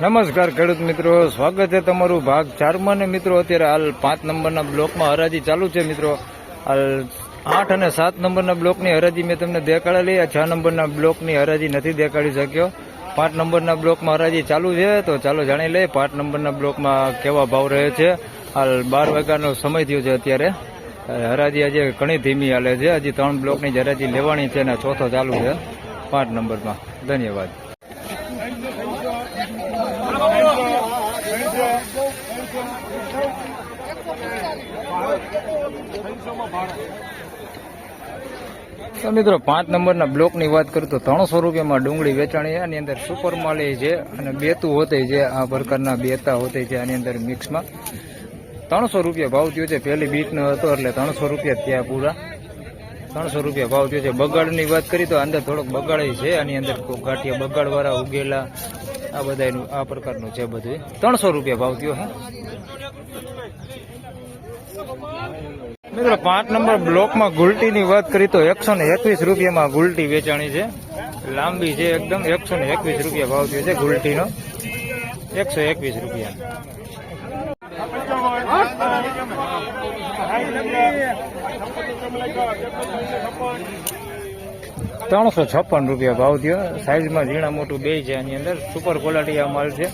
નમસ્કાર ખેડૂત મિત્રો, સ્વાગત છે તમારું ભાગ 4માં ને મિત્રો અત્યારે હાલ 5 નંબરના બ્લોકમાં હરાજી ચાલુ છે મિત્રો. હાલ 8 અને 7 નંબરના બ્લોકની હરાજી મેં તમને દેખાડેલી. 6 નંબરના બ્લોકની હરાજી નથી દેખાડી શક્યો. 5 નંબરના બ્લોકમાં હરાજી ચાલુ છે, તો ચાલો જાણી લઈએ 5 નંબરના બ્લોકમાં કેવા ભાવ રહે છે. હાલ 12 વાગ્યાનો સમય થયો છે. અત્યારે હરાજી આજે ઘણી ધીમી હાલે છે. હજી 3 બ્લોકની જ હરાજી લેવાની છે અને ચોથો ચાલુ છે 5 નંબરમાં. ધન્યવાદ. તો મિત્રો 5 નંબરના બ્લોકની વાત કરું તો 300 રૂપિયામાં ડુંગળી વેચાણી છે. આની અંદર સુપર માલી છે અને બેતું હોતે છે. આ પ્રકારના બેતા હોતે છે આની અંદર મિક્સમાં. 300 રૂપિયા ભાવ થયો છે. પહેલી બીટનો હતો એટલે 300 રૂપિયા થયા પૂરા. 300 રૂપિયા ભાવ થયો છે. બગાડની વાત કરી તો અંદર થોડોક બગાડ છે. આની અંદર ગાંઠિયા બગાડવાળા ઉગેલા આ બધાનું આ પ્રકારનું છે બધું. 300 રૂપિયા ભાવ થયો છે મિત્રો. 5 નંબર બ્લોકમાં ગુલટીની વાત કરી તો 121 રૂપિયામાં ગુલટી વેચાણી છે. લાંબી છે એકદમ. 121 રૂપિયા ભાવ થયો છે ગુલટીનો. 121 રૂપિયા. 356 રૂપિયા ભાવ થયો. સાઈઝમાં ઝીણા મોટું બે છે. આની અંદર સુપર ક્વોલિટી આ માલ છે.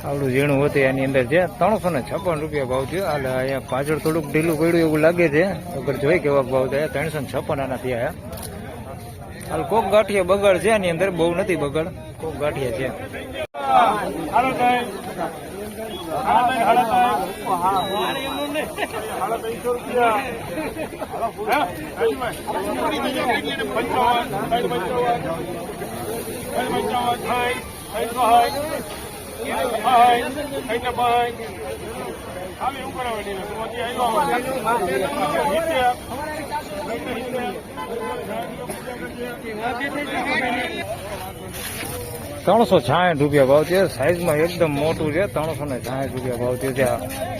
આવડું ઝીણું હતું આની અંદર છે. 356 રૂપિયા ભાવ થયો. હાલ અહીંયા પાછળ થોડુંક ઢીલું પડ્યું એવું લાગે છે. અગર જોઈ કેવા ભાવ થયા. 356 આના થયા. હાલ કોક ગાંઠિયા બગાડ છે આની અંદર, બહુ નથી બગાડ, કોક ગાંઠિયા છે. ₹366 રૂપિયા ભાવ છે. સાઈઝમાં એકદમ મોટું છે. 360 રૂપિયા ભાવ થયો છે.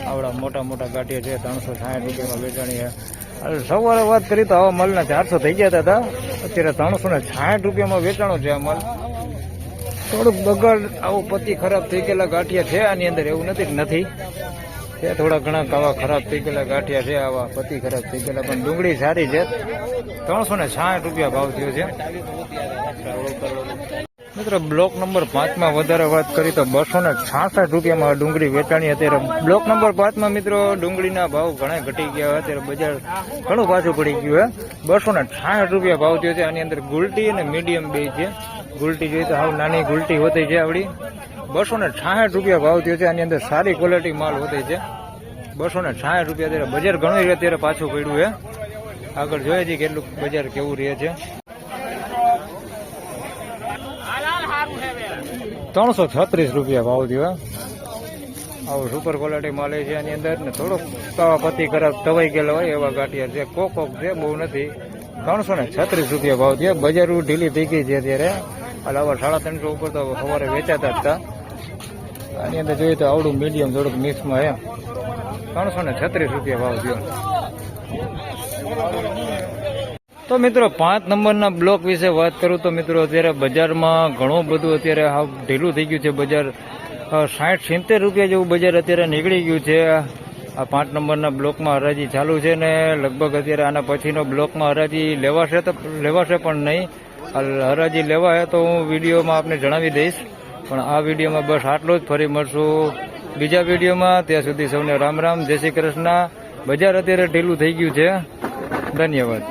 આવડા મોટા મોટા ગાંઠિયા છે. 360 રૂપિયામાં વેચાણી છે. સવારે વાત કરી તો આવા માલના 400 થઈ ગયા હતા. અત્યારે 360 રૂપિયામાં વેચાણો છે આ માલ. થોડુંક બગાડ, આવું પતિ ખરાબ થઈ ગયેલા ગાંઠિયા છે આની અંદર, એવું નથી છે. થોડા ઘણા આવા ખરાબ થઈ ગયેલા ગાંઠિયા છે, આવા પતિ ખરાબ થઈ ગયેલા. પણ ડુંગળી સારી છે. 360 રૂપિયા ભાવ થયો છે મિત્રો. બ્લોક નંબર 5માં વધારે વાત કરી તો 266 રૂપિયામાં ડુંગળી વેચાણી. અત્યારે બ્લોક નંબર 5માં મિત્રો ડુંગળીના ભાવ ઘણા ઘટી ગયા. અત્યારે બજાર ઘણું પાછું પડી ગયું છે. 266 રૂપિયા ભાવ થયો છે. આની અંદર ગુલટી અને મીડિયમ બે છે. ગુલટી જોઈએ તો હાવ નાની ગુલટી હોતી છે આવડી. 266 રૂપિયા ભાવ થયો છે. આની અંદર સારી ક્વોલિટી માલ હોતી છે. 260 રૂપિયા. અત્યારે બજાર ઘણું અત્યારે પાછું પડ્યું છે. આગળ જોઈએ છે કેટલું બજાર કેવું રહે છે. 336 રૂપિયા ભાવ થયો. આવું સુપર ક્વોલિટી માલ છે આની અંદર ને. થોડોક પતિ ખરાબ તવાઈ ગયેલા હોય એવા ગાંઠિયા છે. કોક છે, બહુ નથી. 336 રૂપિયા ભાવ થયો. બજાર ઢીલી થઈ ગઈ છે અત્યારે. હાલ આવા 350 ઉપર તો સવારે વેચાતા હતા. આની અંદર જોઈએ તો આવડું મીડિયમ થોડુંક મિક્સમાં છે. 336 રૂપિયા ભાવ થયો. તો મિત્રો 5 નંબરના બ્લોક વિશે વાત કરું તો મિત્રો અત્યારે બજારમાં ઘણું બધું અત્યારે હાવ ઢીલું થઈ ગયું છે. બજાર 60-70 રૂપિયા જેવું બજાર અત્યારે નીકળી ગયું છે. આ 5 નંબરના બ્લોકમાં હરાજી ચાલુ છે ને લગભગ અત્યારે આના પછીનો બ્લોકમાં હરાજી લેવાશે પણ નહીં. હરાજી લેવાય તો હું વિડીયોમાં આપને જણાવી દઈશ. પણ આ વિડીયોમાં બસ આટલું જ. ફરી મળશું બીજા વિડીયોમાં. ત્યાં સુધી સૌને રામ રામ, જય શ્રી કૃષ્ણ. બજાર અત્યારે ઢીલું થઈ ગયું છે. ધન્યવાદ.